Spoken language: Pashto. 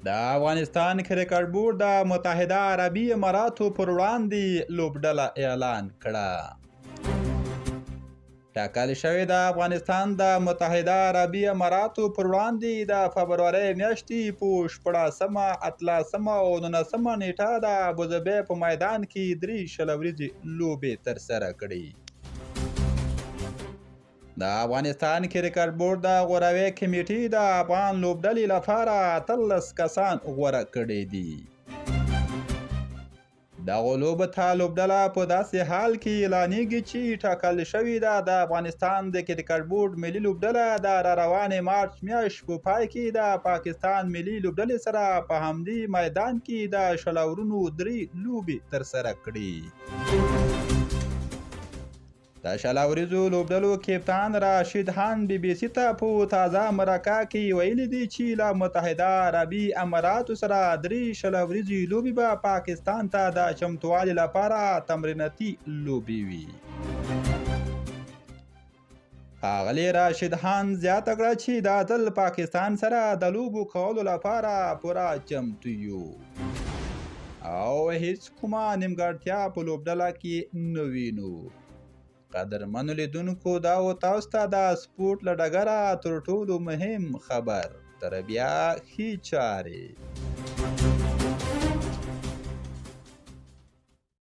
د افغانستان کرکټ بورډ د متحده عربي اماراتو پر وړاندې لوبډله اعلان کړه. ټاکل شوې د افغانستان د متحده عربي اماراتو پر وړاندې د فبرورۍ میاشتې په 14مه، 18مه او 19مه نیټه د ابوظبي په میدان کې 3 ورځې لوبې ترسره کړې. د افغانستان کرکټ بورډ د غوروي کمیټې د افغان لوبډلې لپاره 18 کسان غوره کړي دي. دغه لوبو ته لوبډله په داسې حال کې اعلانېږي چې ټاکل شوې ده د افغانستان د کرکټ بورډ ملي لوبډله د راروانې مارچ میاشت په پای کې د پاکستان ملي لوبډلې سره په همدې میدان کې د شلورونو 3 لوبې ترسره کړي. د شلوریزو لوبډلو کپتان راشیدخان BBC ته په تازه مرکه کې ویلي دي چې له متحده عربي اماراتو سره 3 شلوریزې لوبې به پاکستان ته د چمتووالي لپاره تمریناتي لوبې وي. ښاغلي راشیدخان زیاته کړه چې دا ځل پاکستان سره د لوبو کولو لپاره پوره چمتو یو او هیڅ کومه نیمګړتیا په لوبډله کې نه وینو. قدرمنو لیدونکو، دا و تاسو ته د سپورټ له ډګره تر ټولو مهم خبر. تر بیا ښې چارې.